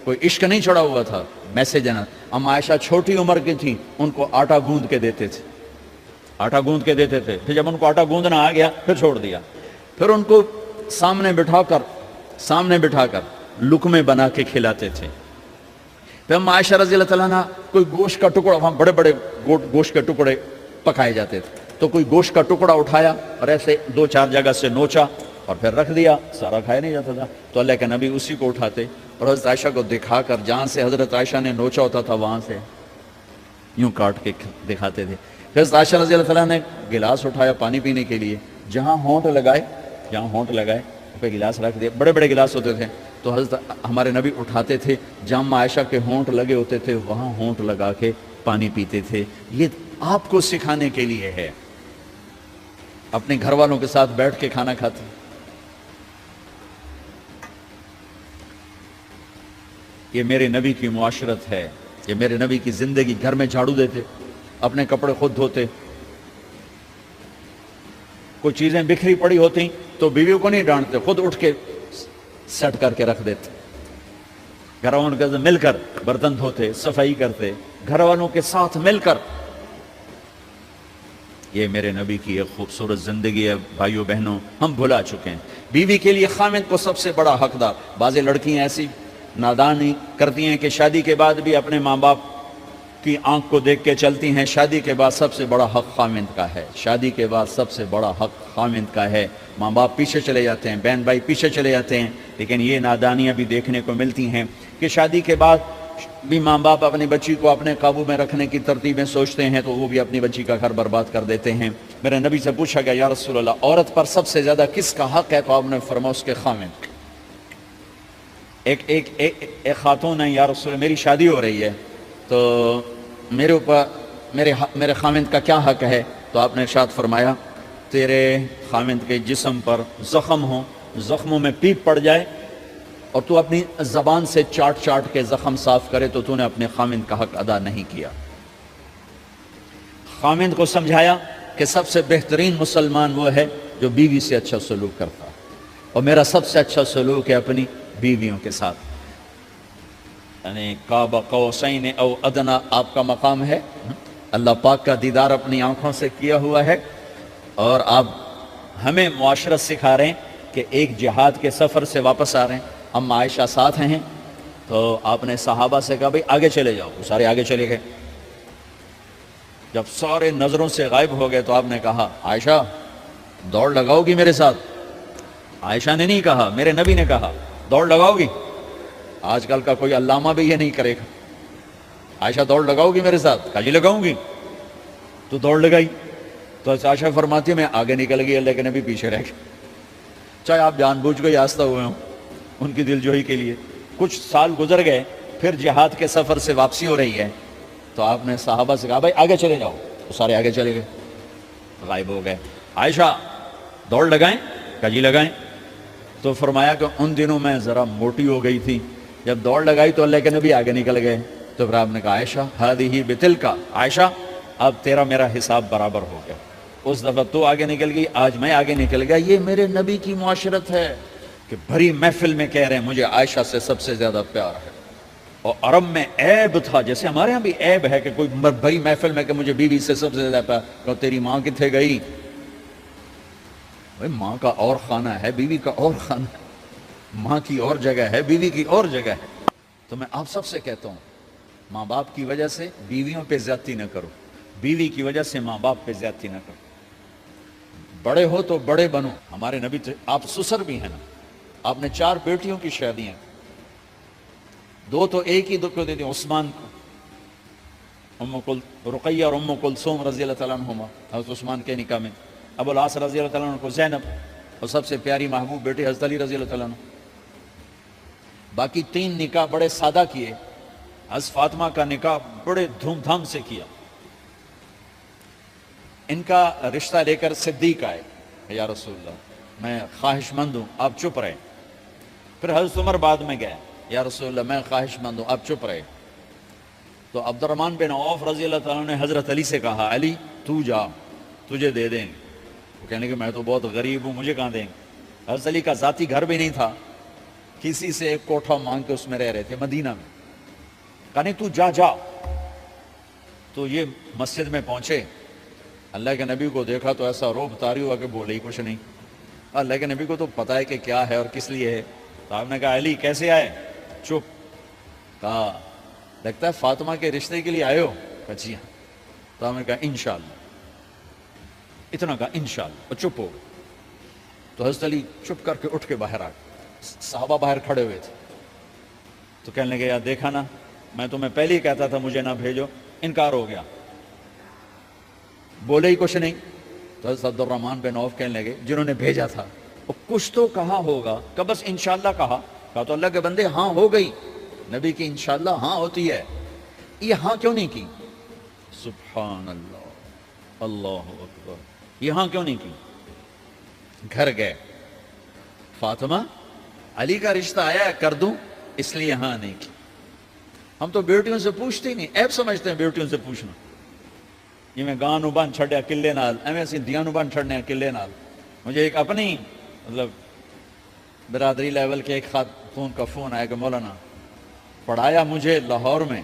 Speaker 1: کوئی عشق نہیں چھڑا ہوا تھا، میسج ہے نا۔ ام عائشہ چھوٹی عمر کی تھی، ان کو آٹا گوندھ کے دیتے تھے، آٹا گوندھ کے دیتے تھے، پھر جب ان کو آٹا گوندھنا آ گیا پھر چھوڑ دیا، پھر ان کو سامنے بٹھا کر لقمے بنا کے کھلاتے تھے۔ پھر ہم عائشہ رضی اللہ تعالیٰ عنہ کوئی گوشت کا ٹکڑا، وہاں بڑے بڑے گوشت کے ٹکڑے پکائے جاتے تھے، تو کوئی گوشت کا ٹکڑا اٹھایا اور ایسے 2-4 جگہ سے نوچا اور پھر رکھ دیا، سارا کھایا نہیں جاتا تھا، تو اللہ کے نبی اسی کو اٹھاتے اور حضرت عائشہ کو دکھا کر جہاں سے حضرت عائشہ نے نوچا ہوتا تھا وہاں سے یوں کاٹ کے دکھاتے تھے۔ پھر حضرت عائشہ رضی اللہ تعالیٰ نے گلاس اٹھایا پانی پینے کے لیے، جہاں ہونٹ لگائے پہ گلاس رکھ دیا، بڑے بڑے گلاس ہوتے تھے، تو حضرت ہمارے نبی اٹھاتے تھے، جہاں عائشہ کے ہونٹ لگے ہوتے تھے وہاں ہونٹ لگا کے پانی پیتے تھے۔ یہ آپ کو سکھانے کے لیے ہے، اپنے گھر والوں کے ساتھ بیٹھ کے کھانا کھاتے۔ یہ میرے نبی کی معاشرت ہے، یہ میرے نبی کی زندگی۔ گھر میں جھاڑو دیتے، اپنے کپڑے خود دھوتے، کوئی چیزیں بکھری پڑی ہوتی تو بیویوں کو نہیں ڈانٹتے، خود اٹھ کے سیٹ کر کے رکھ دیتے، گھر والوں کے ساتھ مل کر برتن دھوتے، صفائی کرتے، گھر والوں کے ساتھ مل کر۔ یہ میرے نبی کی ایک خوبصورت زندگی ہے بھائیوں بہنوں، ہم بھلا چکے ہیں۔ بیوی کے لیے خامند کو سب سے بڑا حقدار۔ بعض لڑکیاں ایسی نادانی کرتی ہیں کہ شادی کے بعد بھی اپنے ماں باپ کی آنکھ کو دیکھ کے چلتی ہیں، شادی کے بعد سب سے بڑا حق خامند کا ہے، شادی کے بعد سب سے بڑا حق خامند کا ہے۔ ماں باپ پیچھے چلے جاتے ہیں، بہن بھائی پیچھے چلے جاتے ہیں، لیکن یہ نادانیاں بھی دیکھنے کو ملتی ہیں کہ شادی کے بعد بھی ماں باپ اپنی بچی کو اپنے قابو میں رکھنے کی ترتیبیں سوچتے ہیں تو وہ بھی اپنی بچی کا گھر برباد کر دیتے ہیں۔ میرے نبی سے پوچھا گیا یا رسول اللہ عورت پر سب سے زیادہ کس کا حق ہے؟ تو آپ نے فرمایا اس کے خامند۔ ایک خاتون ہے، یا رسول اللہ میری شادی ہو رہی ہے تو میرے اوپر میرے خامند کا کیا حق ہے؟ تو آپ نے ارشاد فرمایا تیرے خامند کے جسم پر زخم ہو، زخموں میں پیپ پڑ جائے اور تو اپنی زبان سے چاٹ کے زخم صاف کرے تو نے اپنے خامند کا حق ادا نہیں کیا۔ خامند کو سمجھایا کہ سب سے بہترین مسلمان وہ ہے جو بیوی سے اچھا سلوک کرتا ہے، اور میرا سب سے اچھا سلوک ہے اپنی بیویوں کے ساتھ، یعنی قاب قوسین او ادنا آپ کا مقام ہے۔ اللہ پاک کا دیدار اپنی آنکھوں سے کیا ہوا ہے، اور آپ ہمیں معاشرت سکھا رہے ہیں کہ ایک جہاد کے سفر سے واپس آ رہے ہیں، اما عائشہ ساتھ ہیں، تو آپ نے صحابہ سے کہا بھئی آگے چلے جاؤ، وہ سارے آگے چلے گئے۔ جب سارے نظروں سے غائب ہو گئے تو آپ نے کہا عائشہ دوڑ لگاؤ گی میرے ساتھ؟ عائشہ نے نہیں کہا، میرے نبی نے کہا دوڑ لگاؤ گی؟ آج کل کا کوئی علامہ بھی یہ نہیں کرے گا، عائشہ دوڑ لگاؤ گی میرے ساتھ؟ کہا جی لگاؤں گی۔ تو دوڑ لگائی تو عائشہ فرماتی ہے میں آگے نکل گئی، اللہ کے نبی پیچھے رہ گئے، چاہے آپ جان بوجھ کے آستہ ہوئے ہوں ان کی دل جوئی کے لیے۔ کچھ سال گزر گئے، پھر جہاد کے سفر سے واپسی ہو رہی ہے تو آپ نے صحابہ سے کہا بھائی آگے چلے جاؤ، تو سارے آگے چلے گئے، غائب ہو گئے۔ عائشہ دوڑ لگائیں؟ کہا جی لگائیں۔ تو فرمایا کہ ان دنوں میں ذرا موٹی ہو گئی تھی، جب دوڑ لگائی تو اللہ کے نبی آگے نکل گئے، تو پھر آپ نے کہا عائشہ ہذہ بتلک، عائشہ اب تیرا میرا حساب برابر ہو گیا، اس دفعہ تو آگے نکل گئی، آج میں آگے نکل گیا۔ یہ میرے نبی کی معاشرت ہے، کہ بھری محفل میں کہہ رہے ہیں مجھے عائشہ سے سب سے زیادہ پیار ہے. اور عرب میں عیب تھا، جیسے ہمارے ہاں بھی عیب ہے کہ کوئی بھری محفل میں کہ مجھے بیوی سے سب سے زیادہ پیار. کہ تیری ماں کتنے گئی؟ بھائی ماں کا اور خانہ ہے، بیوی کا اور خانہ ہے. ماں کی اور جگہ ہے، بیوی کی اور جگہ ہے. تو میں آپ سب سے کہتا ہوں، ماں باپ کی وجہ سے بیویوں پہ زیادتی نہ کرو، بیوی کی وجہ سے ماں باپ پہ زیادتی نہ کرو. بڑے ہو تو بڑے بنو. ہمارے نبی آپ سسر بھی ہیں نا، آپ نے 4 بیٹیوں کی شادیاں، 2 تو ایک ہی کو دے دیں، عثمان کو، رقیہ اور ام کلثوم رضی اللہ تعالیٰ عنہما، حضرت عثمان کے نکاح میں. ابو العاص رضی اللہ تعالیٰ عنہ کو زینب، اور سب سے پیاری محبوب بیٹی حضرت علی رضی اللہ تعالیٰ عنہ. باقی 3 نکاح بڑے سادہ کیے. حضرت فاطمہ کا نکاح بڑے دھوم دھام سے کیا. ان کا رشتہ لے کر صدیق آئے، یا رسول اللہ میں خواہش مند ہوں آپ چپ رہے. پھر حضرت عمر بعد میں گئے، یا رسول اللہ میں خواہش مند ہوں آپ چپ رہے. تو عبد الرحمن بن عوف رضی اللہ تعالیٰ نے حضرت علی سے کہا علی تو جا، تجھے دے دیں گے. وہ کہنے کہ میں تو بہت غریب ہوں، مجھے کہاں دیں گے. حضرت علی کا ذاتی گھر بھی نہیں تھا، کسی سے ایک کوٹھا مانگ کے اس میں رہ رہے تھے مدینہ میں. کہنے تو جا جا. تو یہ مسجد میں پہنچے، اللہ کے نبی کو دیکھا تو ایسا روب طاری ہوا کہ بولے ہی کچھ نہیں. اللہ کے نبی کو تو پتہ ہے کہ کیا ہے اور کس لیے ہے. تو آپ نے کہا علی کیسے آئے؟ چپ. کہا لگتا ہے فاطمہ کے رشتے کے لیے آئے ہو؟ کہا جی ہاں. تو آپ نے کہا انشاءاللہ. اتنا کہا انشاءاللہ، اور چپ ہو گئے. تو حضرت علی چپ کر کے اٹھ کے باہر آ گئے. صحابہ باہر کھڑے ہوئے تھے. تو کہنے لگے یار دیکھا نا، میں تمہیں پہلے ہی کہتا تھا مجھے نہ بھیجو. انکار ہو گیا، بولے ہی کچھ نہیں. تو حضرت عبد الرحمن بن عوف کہنے لگے جنہوں نے بھیجا تھا وہ کچھ تو کہا ہوگا. کہ بس انشاءاللہ کہا. کہا تو اللہ کے بندے ہاں ہو گئی. نبی کی انشاءاللہ ہاں ہوتی ہے، یہ ہاں کیوں نہیں کی؟ سبحان اللہ، اللہ اکبر. یہ ہاں کیوں نہیں کی؟ گھر گئے، فاطمہ علی کا رشتہ آیا کر دوں، اس لیے ہاں نہیں کی. ہم تو بیٹیوں سے پوچھتے ہی نہیں، عیب سمجھتے ہیں بیٹیوں سے پوچھنا. یہ میں گاں نو بن چھڑیا قلعے نال، ایویں اسی دیاں نو بن چھڑنے قلعے نال. مجھے ایک اپنی مطلب برادری لیول کے ایک خاتون کا فون آیا کہ مولانا پڑھایا مجھے لاہور میں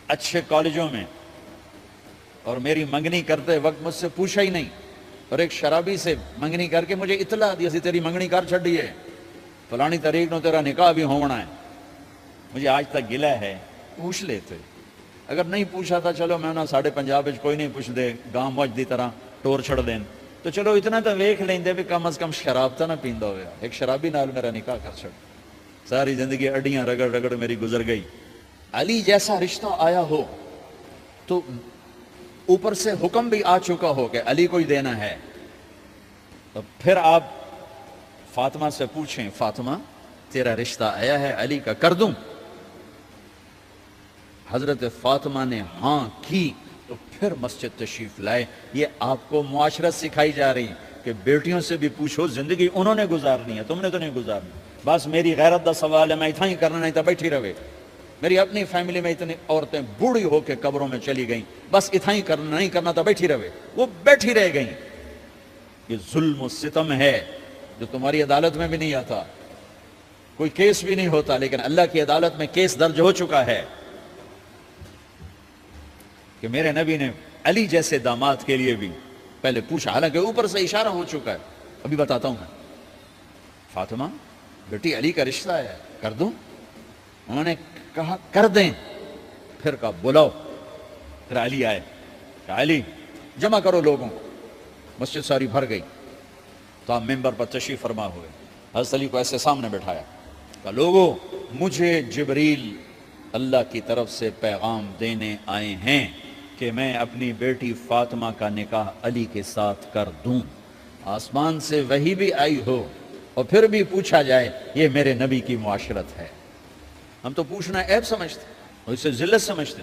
Speaker 1: اچھے کالجوں میں، اور میری منگنی کرتے وقت مجھ سے پوچھا ہی نہیں، اور ایک شرابی سے منگنی کر کے مجھے اطلاع دی سی تیری منگنی کر چھڑی ہے، فلانی تاریخ نو تیرا نکاح بھی ہونا ہے. مجھے آج تک گلہ ہے. پوچھ لیتے، اگر نہیں پوچھا تھا چلو میں نہ ساڑھے پنجاب کوئی نہیں پوچھ دے، گاں موج دی طرح ٹور چھڑ دین تو چلو اتنا تو ویکھ لیندے بھی کم از کم شراب تو نہ پیندا ہویا. ایک شرابی نال میرا نکاح کر چھڑ. ساری زندگی اڈیاں رگڑ رگڑ میری گزر گئی. علی جیسا رشتہ آیا ہو تو اوپر سے حکم بھی آ چکا ہو کہ علی کو ہی دینا ہے، تو پھر آپ فاطمہ سے پوچھیں فاطمہ تیرا رشتہ آیا ہے علی کا، کر دوں؟ حضرت فاطمہ نے ہاں کی تو پھر مسجد تشریف لائے. یہ آپ کو معاشرت سکھائی جا رہی کہ بیٹیوں سے بھی پوچھو، زندگی انہوں نے گزارنی ہے، تم نے تو نہیں گزارنی. بس میری غیرت دا سوال ہے، میں اتنا ہی کرنا نہیں تھا بیٹھی رہے. میری اپنی فیملی میں اتنی عورتیں بوڑھی ہو کے قبروں میں چلی گئیں، بس اتنا ہی کرنا نہیں کرنا تھا بیٹھی رہے. وہ بیٹھی رہ گئیں. یہ ظلم و ستم ہے جو تمہاری عدالت میں بھی نہیں آتا، کوئی کیس بھی نہیں ہوتا، لیکن اللہ کی عدالت میں کیس درج ہو چکا ہے کہ میرے نبی نے علی جیسے داماد کے لیے بھی پہلے پوچھا، حالانکہ اوپر سے اشارہ ہو چکا ہے. ابھی بتاتا ہوں میں. فاطمہ بیٹی علی کا رشتہ ہے، کر دوں؟ انہوں نے کہا کر دیں. پھر کہا بلاؤ. پھر علی آئے، کہا علی جمع کرو لوگوں کو. مسجد ساری بھر گئی. تو آپ ممبر پر تشریف فرما ہوئے. حضرت علی کو ایسے سامنے بٹھایا، کہا لوگوں مجھے جبریل اللہ کی طرف سے پیغام دینے آئے ہیں کہ میں اپنی بیٹی فاطمہ کا نکاح علی کے ساتھ کر دوں. آسمان سے وحی بھی آئی ہو اور پھر بھی پوچھا جائے، یہ میرے نبی کی معاشرت ہے. ہم تو پوچھنا عیب سمجھتے اور اسے ذلت سمجھتے.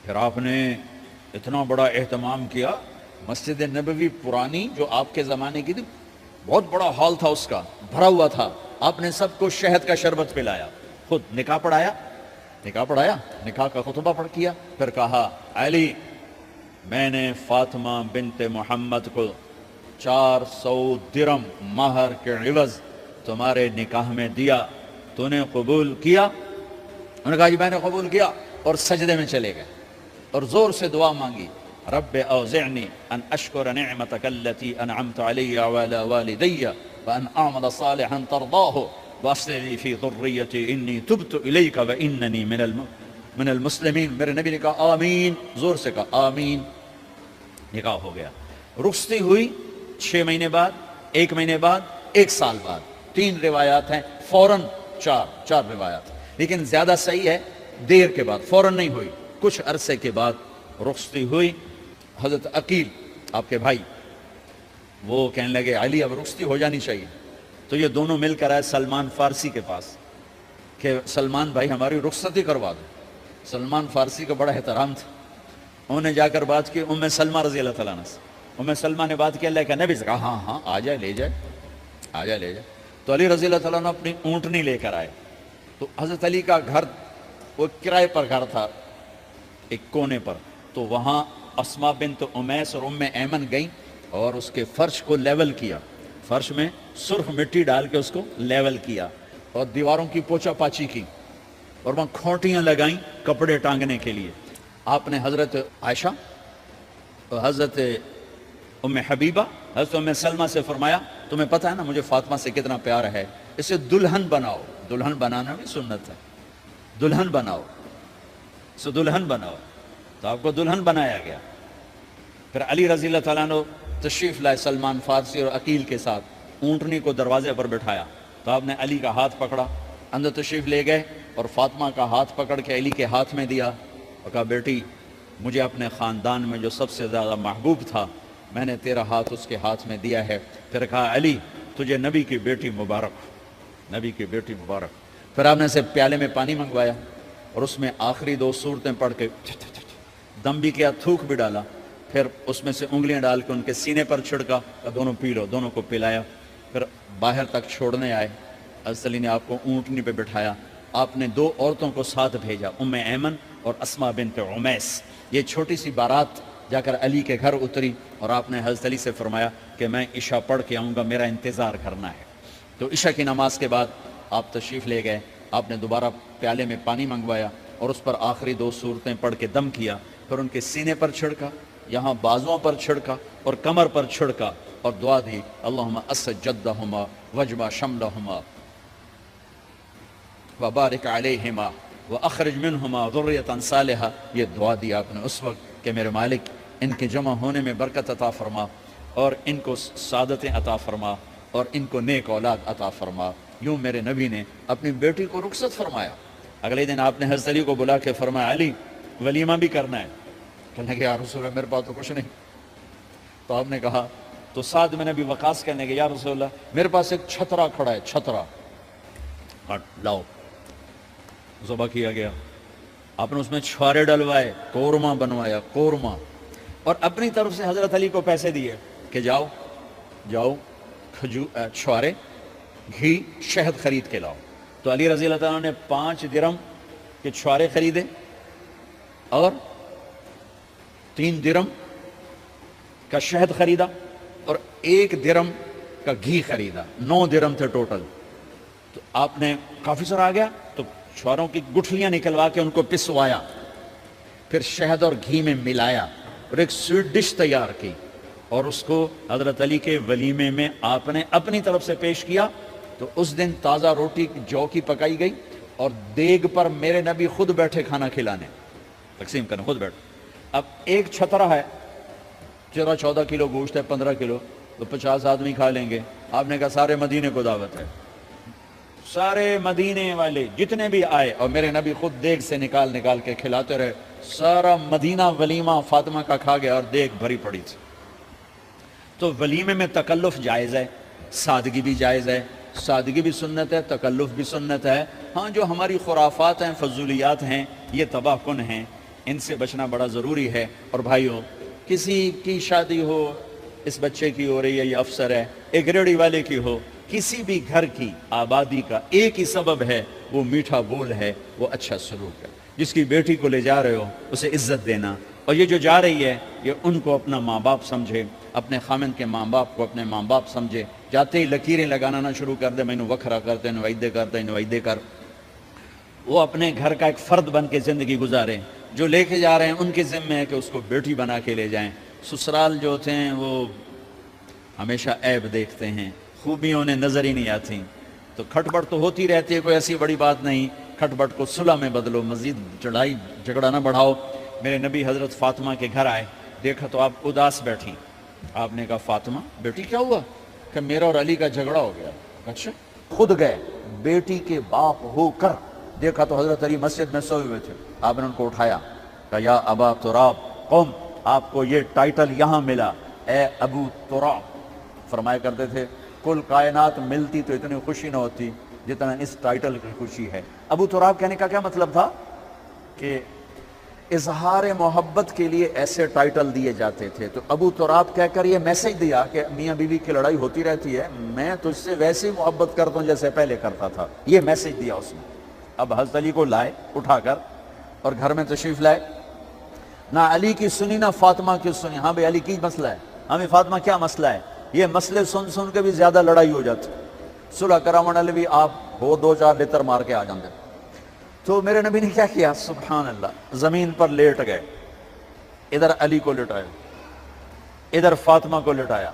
Speaker 1: پھر آپ نے اتنا بڑا اہتمام کیا. مسجد نبوی پرانی جو آپ کے زمانے کی تھی، بہت بڑا ہال تھا، اس کا بھرا ہوا تھا. آپ نے سب کو شہد کا شربت پلایا، خود نکاح پڑھایا. نکاح پڑھایا, نکاح کا خطبہ پڑھ کیا, پھر کہا علی میں نے فاطمہ بنت محمد کو 400 درم مہر کے عوض تمہارے نکاح میں دیا, تو نے قبول کیا؟ انہوں نے کہا جی میں نے قبول کیا, اور سجدے میں چلے گئے اور زور سے دعا مانگی, رب اوزعنی ان اشکر نعمتک التی انعمت علی وعلی والدی وان اعمل صالحا ترضاہ واصلح لی فی ذریتی انی تبت الیک واننی من المسلمین. میرے نبی نے کہا آمین, زور سے کہا آمین. نکاح ہو گیا. رخصتی ہوئی 6 مہینے بعد, 1 مہینے بعد, 1 سال بعد. 3 روایات ہیں, فوراً 4 روایات, لیکن زیادہ صحیح ہے دیر کے بعد, فوراً نہیں ہوئی, کچھ عرصے کے بعد رخصتی ہوئی. حضرت عقیل آپ کے بھائی وہ کہنے لگے علی اب رخصتی ہو جانی چاہیے, تو یہ دونوں مل کر آئے سلمان فارسی کے پاس کہ سلمان بھائی ہماری رخصتی کروا دو. سلمان فارسی کا بڑا احترام تھا, انہوں نے جا کر بات کی ام سلمہ رضی اللہ تعالیٰ عنہ سے. ام سلمہ نے بات کی اللہ کے نبی سے کہا ہاں آ جائے لے جائے. تو علی رضی اللہ تعالیٰ عنہ اپنی اونٹنی لے کر آئے. تو حضرت علی کا گھر وہ کرائے پر گھر تھا ایک کونے پر, تو وہاں اسماء بنت امیس اور ام ایمن گئیں اور اس کے فرش کو لیول کیا, فرش میں سرخ مٹی ڈال کے اس کو لیول کیا اور دیواروں کی پوچھا پاچی کی اور وہاں کھوٹیاں لگائیں کپڑے ٹانگنے کے لیے. آپ نے حضرت عائشہ, حضرت ام حبیبہ, حضرت ام سلمہ سے فرمایا تمہیں پتہ ہے نا مجھے فاطمہ سے کتنا پیار ہے, اسے دلہن بناؤ. دلہن بنانا بھی سنت ہے, دلہن بناؤ, اسے دلہن بناؤ. تو آپ کو دلہن بنایا گیا. پھر علی رضی اللہ تعالیٰ عنہ تشریف لائے سلمان فارسی اور عقیل کے ساتھ, اونٹنی کو دروازے پر بٹھایا. تو آپ نے علی کا ہاتھ پکڑا, اندر تشریف لے گئے اور فاطمہ کا ہاتھ پکڑ کے علی کے ہاتھ میں دیا اور کہا بیٹی مجھے اپنے خاندان میں جو سب سے زیادہ محبوب تھا میں نے تیرا ہاتھ اس کے ہاتھ میں دیا ہے. پھر کہا علی تجھے نبی کی بیٹی مبارک, نبی کی بیٹی مبارک. پھر آپ نے سے پیالے میں پانی منگوایا اور اس میں آخری 2 سورتیں پڑھ کے دم بھی کیا, تھوک بھی ڈالا. پھر اس میں سے انگلیاں ڈال کے ان کے سینے پر چھڑکا, دونوں پی لو, دونوں کو پلایا. پھر باہر تک چھوڑنے آئے, حضرت علی نے آپ کو اونٹنی پہ بٹھایا. آپ نے 2 عورتوں کو ساتھ بھیجا, ام ایمن اور اسماء بنت امیس. یہ چھوٹی سی بارات جا کر علی کے گھر اتری اور آپ نے حضرت علی سے فرمایا کہ میں عشاء پڑھ کے آؤں گا, میرا انتظار کرنا ہے. تو عشاء کی نماز کے بعد آپ تشریف لے گئے. آپ نے دوبارہ پیالے میں پانی منگوایا اور اس پر آخری 2 سورتیں پڑھ کے دم کیا. پھر ان کے سینے پر چھڑکا, یہاں بازوؤں پر چھڑکا اور کمر پر چھڑکا اور دعا دی اللہم اسد جدہما وجمع شملہما وبارک علیہما واخرج منہما ذریۃ صالحہ. یہ دعا دی آپ نے اس وقت کہ میرے مالک ان کے جمع ہونے میں برکت عطا فرما اور ان کو سعادتیں عطا فرما اور ان کو نیک اولاد عطا فرما. یوں میرے نبی نے اپنی بیٹی کو رخصت فرمایا. اگلے دن آپ نے حضرت علی کو بلا کے فرمایا علی ولیمہ بھی کرنا ہے. کہنے لگے یا رسول اللہ میرے پاس تو کچھ نہیں. تو آپ نے کہا, تو سعد بن ابی وقاص کہنے لگے یا رسول اللہ میرے پاس ایک چھترا کھڑا ہے, چھترا لاؤ. ذبح کیا گیا. آپ نے اس میں چھوارے ڈلوائے, قورمہ بنوایا, قورمہ, اور اپنی طرف سے حضرت علی کو پیسے دیے کہ جاؤ چھوارے, گھی, شہد خرید کے لاؤ. تو علی رضی اللہ تعالیٰ نے 5 درم کے چھوارے خریدے اور 3 درم کا شہد خریدا اور 1 درم کا گھی خریدا. 9 درم تھے ٹوٹل. تو آپ نے کافی سارا آ گیا تو چھواروں کی گٹھلیاں نکلوا کے ان کو پسوایا, پھر شہد اور گھی میں ملایا اور ایک سویٹ ڈش تیار کی اور اس کو حضرت علی کے ولیمے میں آپ نے اپنی طرف سے پیش کیا. تو اس دن تازہ روٹی جو کی پکائی گئی اور دیگ پر میرے نبی خود بیٹھے کھانا کھلانے, تقسیم کرنے خود بیٹھے. اب ایک چھترا ہے, 14 کلو گوشت ہے, 15 کلو, تو 50 آدمی کھا لیں گے. آپ نے کہا سارے مدینے کو دعوت ہے, سارے مدینے والے جتنے بھی آئے, اور میرے نبی خود دیگ سے نکال کے کھلاتے رہے. سارا مدینہ ولیمہ فاطمہ کا کھا گیا اور دیگ بھری پڑی تھی. تو ولیمے میں تکلف جائز ہے, سادگی بھی جائز ہے, سادگی بھی سنت ہے, تکلف بھی سنت ہے. ہاں جو ہماری خرافات ہیں, فضولیات ہیں, یہ تباہ کن ہیں, ان سے بچنا بڑا ضروری ہے. اور بھائیوں, کسی کی شادی ہو, اس بچے کی ہو رہی ہے, یہ افسر ہے, ایک ریڑھی والے کی ہو, کسی بھی گھر کی آبادی کا ایک ہی سبب ہے، وہ میٹھا بول ہے، وہ اچھا سلوک ہے۔ جس کی بیٹی کو لے جا رہے ہو اسے عزت دینا، اور یہ جو جا رہی ہے یہ ان کو اپنا ماں باپ سمجھے، اپنے خامن کے ماں باپ کو اپنے ماں باپ سمجھے، جاتے ہی لکیریں لگانا نہ شروع کر دے، میں انہوں وکھرا کرتے انہوں ایدے کرتے انہوں ایدے کر۔ وہ اپنے گھر کا ایک فرد بن کے زندگی گزاریں، جو لے کے جا رہے ہیں ان کے ذمہ ہے کہ اس کو بیٹی بنا کے لے جائیں۔ سسرال جو ہوتے ہیں وہ ہمیشہ عیب دیکھتے ہیں، خوبیوں انہیں نظر ہی نہیں آتی، تو کھٹ بٹ تو ہوتی رہتی ہے، کوئی ایسی بڑی بات نہیں، کھٹ بٹ کو صلح میں بدلو، مزید چڑھائی جھگڑا نہ بڑھاؤ۔ میرے نبی حضرت فاطمہ کے گھر آئے، دیکھا تو آپ اداس بیٹھی، آپ نے کہا فاطمہ بیٹی کیا ہوا؟ کہ میرا اور علی کا جھگڑا ہو گیا۔ اچھا، خود گئے بیٹی کے باپ ہو کر، دیکھا تو حضرت علی مسجد میں سوئے ہوئے تھے، آپ نے ان کو اٹھایا، کہا یا ابا تراب قم، آپ کو یہ ٹائٹل یہاں ملا، اے ابو تراب۔ فرمایا کرتے تھے کل کائنات ملتی تو اتنی خوشی نہ ہوتی جتنا اس ٹائٹل کی خوشی ہے۔ ابو تراب کہنے کا کیا مطلب تھا؟ کہ اظہار محبت کے لیے ایسے ٹائٹل دیے جاتے تھے، تو ابو تراب کہہ کر یہ میسج دیا کہ میاں بیوی کی لڑائی ہوتی رہتی ہے، میں تجھ سے ویسے محبت کرتا ہوں جیسے پہلے کرتا تھا، یہ میسج دیا اس نے۔ اب حضرت علی کو لائے اٹھا کر اور گھر میں تشریف لائے، نہ علی کی سنی نہ فاطمہ کی سنی۔ ہاں بھئی علی کی مسئلہ ہے، ہمیں فاطمہ کیا مسئلہ ہے؟ یہ مسئلے سن سن کے بھی زیادہ لڑائی ہو جاتی، صلح کراون علی بھی آپ ہو دو چار لتر مار کے آ جاندے۔ تو میرے نبی نے کیا کیا؟ سبحان اللہ، زمین پر لیٹ گئے، ادھر علی کو لٹایا، ادھر فاطمہ کو لٹایا،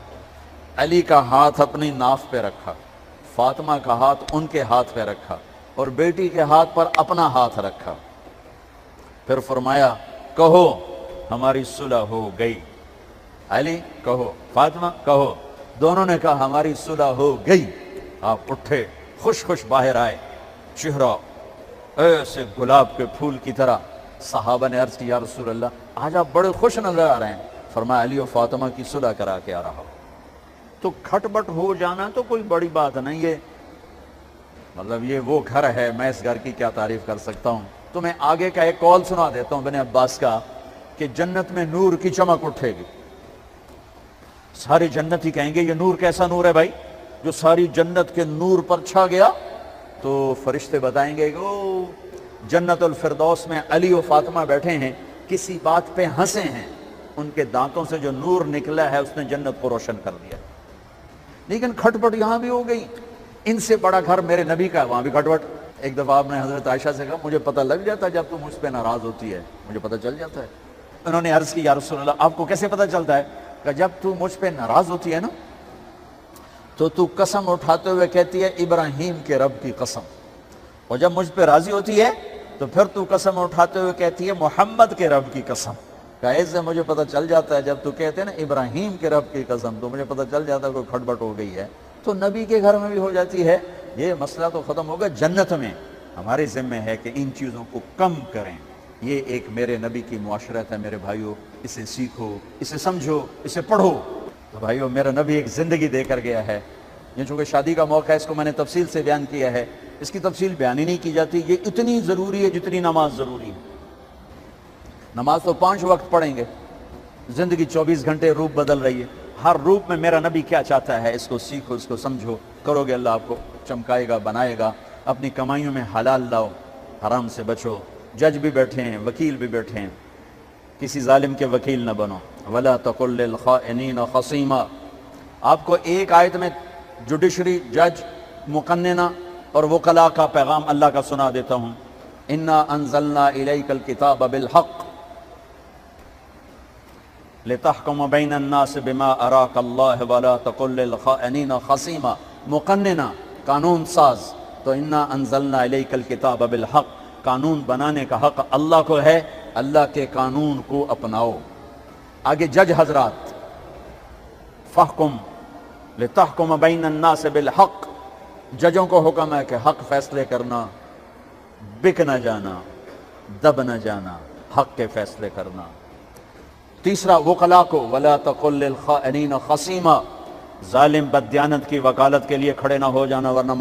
Speaker 1: علی کا ہاتھ اپنی ناف پہ رکھا، فاطمہ کا ہاتھ ان کے ہاتھ پہ رکھا، اور بیٹی کے ہاتھ پر اپنا ہاتھ رکھا، پھر فرمایا کہو ہماری صلح ہو گئی۔ علی کہو، فاطمہ کہو، دونوں نے کہا ہماری صلح ہو گئی۔ آپ اٹھے، خوش خوش باہر آئے، چہرہ ایسے گلاب کے پھول کی طرح۔ صحابہ نے عرض کی یا رسول اللہ آج آپ بڑے خوش نظر آ رہے ہیں۔ فرمایا علی و فاطمہ کی صلح کرا کے آ رہا ہوں۔ تو کھٹ بٹ ہو جانا تو کوئی بڑی بات نہیں ہے، مطلب یہ وہ گھر ہے، میں اس گھر کی کیا تعریف کر سکتا ہوں۔ تو میں آگے کا ایک قول سنا دیتا ہوں ابن عباس کا، کہ جنت میں نور کی چمک اٹھے گی، سارے جنت ہی کہیں گے یہ نور کیسا نور ہے بھائی جو ساری جنت کے نور پر چھا گیا؟ تو فرشتے بتائیں گے کہ او جنت الفردوس میں علی و فاطمہ بیٹھے ہیں، کسی بات پہ ہنسے ہیں، ان کے دانتوں سے جو نور نکلا ہے اس نے جنت کو روشن کر دیا۔ لیکن کھٹ پٹ یہاں بھی ہو گئی، ان سے بڑا گھر میرے نبی کا ہے، وہاں بھی کھٹ پٹ۔ ایک دفعہ آپ نے حضرت عائشہ سے کہا مجھے پتہ لگ جاتا ہے جب تو مجھ پہ ناراض ہوتی ہے، مجھے پتہ چل جاتا ہے۔ انہوں نے عرض کی یا رسول اللہ آپ کو کیسے پتہ چلتا ہے؟ کہ جب تو مجھ پہ ناراض ہوتی ہے نا تو قسم اٹھاتے ہوئے کہتی ہے ابراہیم کے رب کی قسم، اور جب مجھ پہ راضی ہوتی ہے تو پھر تو قسم اٹھاتے ہوئے کہتی ہے محمد کے رب کی قسم۔ کہ ایسے مجھے پتہ چل جاتا ہے جب تو کہتے ہیں نا ابراہیم کے رب کی قسم، تو مجھے پتہ چل جاتا ہے کوئی کھٹ بٹ ہو گئی ہے۔ تو نبی کے گھر میں بھی ہو جاتی ہے، یہ مسئلہ تو ختم ہوگا۔ جنت میں ہمارے ذمہ ہے کہ ان چیزوں کو کم کریں، یہ ایک میرے نبی کی معاشرت ہے میرے بھائیو، اسے سیکھو، اسے سمجھو، اسے پڑھو۔ تو بھائیو میرا نبی ایک زندگی دے کر گیا ہے، یہ چونکہ شادی کا موقع ہے اس کو میں نے تفصیل سے بیان کیا ہے، اس کی تفصیل بیان ہی نہیں کی جاتی، یہ اتنی ضروری ہے جتنی نماز ضروری ہے۔ نماز تو 5 وقت پڑھیں گے، زندگی 24 گھنٹے روپ بدل رہی ہے، ہر روپ میں میرا نبی کیا چاہتا ہے اس کو سیکھو، اس کو سمجھو، کرو گے اللہ آپ کو چمکائے گا، بنائے گا۔ اپنی کمائیوں میں حلال لاؤ، حرام سے بچو۔ جج بھی بیٹھے ہیں، وکیل بھی بیٹھے ہیں، کسی ظالم کے وکیل نہ بنو۔ وَلَا تَقُلْ لِلْخَائِنِينَ خَصِيمًا۔ آپ کو ایک آیت میں جوڈیشری، جج، مقننہ اور وکلاء کا پیغام اللہ کا سنا دیتا ہوں۔ اِنَّا أَنزَلْنَا إِلَيْكَ الْكِتَابَ بِالْحَقِّ لِتَحْكُمَ بَيْنَ النَّاسِ بِمَا أَرَاكَ اللَّهُ وَلَا تَقُلْ لِلْخَائِنِينَ خَصِيمًا۔ مقننہ، قانون ساز، تو اِنَّا أَنزَلْنَا إِلَيْكَ الْكِتَابَ بِالْحَقِّ، قانون بنانے کا حق اللہ کو ہے، اللہ کے قانون کو اپناؤ۔ آگے جج حضرات، فَحْكُمْ لِتَحْكُمَ بَيْنَ النَّاسِ بِالْحَقِّ، ججوں کو حکم ہے کہ حق فیصلے کرنا، بک نہ جانا، دب نہ جانا، حق کے فیصلے کرنا۔ تیسرا وکلاء کو وَلَا تَقُلْ لِلْخَائِنِينَ خَصِيمًا، ظالم بددیانت کی وکالت کے لیے کھڑے نہ ہو جانا ورنہ